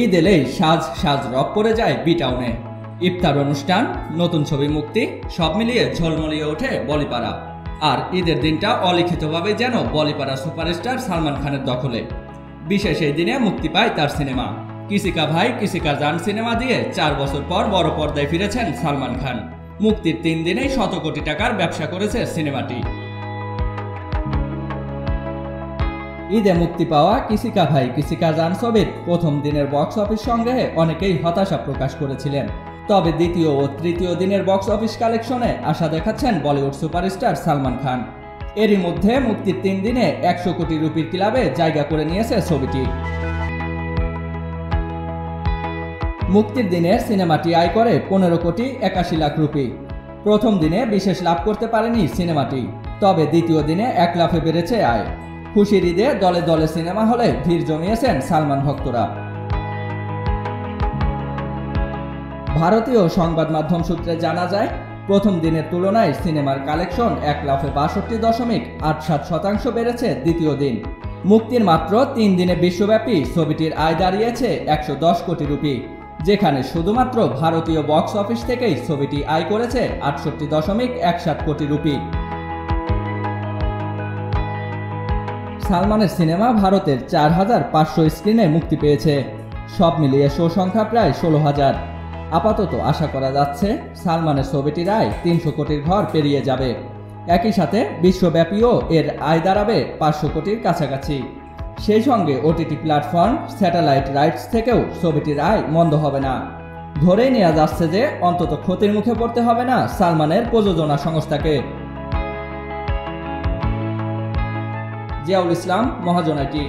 ঈদ এলেই সাজ সাজ রব পড়ে যায় বি টাউনে। ইফতার অনুষ্ঠান, নতুন ছবি মুক্তি, সব মিলিয়ে ঝলমলিয়ে ওঠে বলিপাড়া। আর ঈদের দিনটা অলিখিতভাবে যেন বলিপাড়া সুপারস্টার সালমান খানের দখলে। বিশেষ এই দিনে মুক্তি পায় তার সিনেমা কিসি কা ভাই কিসি কা জান সিনেমা দিয়ে 4 বছর পর বড় পর্দায় ফিরেছেন সালমান খান। মুক্তির 3 দিনেই শত কোটি টাকার ব্যবসা করেছে সিনেমাটি। ঈদে মুক্তি পাওয়া কিসি কা ভাই কিসি কা জান ছবির প্রথম দিনের বক্স অফিস সংগ্রহে অনেকেই হতাশা প্রকাশ করেছিলেন। তবে দ্বিতীয় ও তৃতীয় দিনের বক্স অফিস কালেকশনে আশা দেখাচ্ছেন বলিউড সুপারস্টার সালমান খান। এরই মধ্যে মুক্তির 3 দিনে 100 কোটি রুপির ক্লাবে জায়গা করে নিয়েছে ছবিটি। মুক্তির দিনে সিনেমাটি আয় করে 15 কোটি 81 লাখ রুপি। প্রথম দিনে বিশেষ লাভ করতে পারেনি সিনেমাটি, তবে দ্বিতীয় দিনে 1 লাফে বেড়েছে আয়। খুশির ঈদে দলে দলে সিনেমা হলে ভিড় জমিয়েছেন সালমান ভক্তরা। ভারতীয় সংবাদ মাধ্যম সূত্রে জানা যায়, প্রথম দিনের তুলনায় সিনেমার কালেকশন 1 লাফে 62.87% বেড়েছে দ্বিতীয় দিন। মুক্তির মাত্র 3 দিনে বিশ্বব্যাপী ছবিটির আয় দাঁড়িয়েছে 110 কোটি রুপি, যেখানে শুধুমাত্র ভারতীয় বক্স অফিস থেকেই ছবিটি আয় করেছে 68.17 কোটি রুপি। সালমানের সিনেমা ভারতের 4500 স্ক্রিনে মুক্তি পেয়েছে। সব মিলিয়ে শো সংখ্যা প্রায় 16,000। আপাতত আশা করা যাচ্ছে সালমানের ছবিটির আয় 300 কোটির ঘর পেরিয়ে যাবে। একই সাথে বিশ্বব্যাপীও এর আয় দাঁড়াবে 500 কোটির কাছাকাছি। সেই সঙ্গে ওটিটি প্ল্যাটফর্ম, স্যাটেলাইট রাইটস থেকেও ছবিটির আয় মন্দ হবে না। ধরেই নেওয়া যাচ্ছে যে অন্তত ক্ষতির মুখে পড়তে হবে না সালমানের প্রযোজনা সংস্থাকে। জিয়াউল ইসলাম, মহাজনাকি।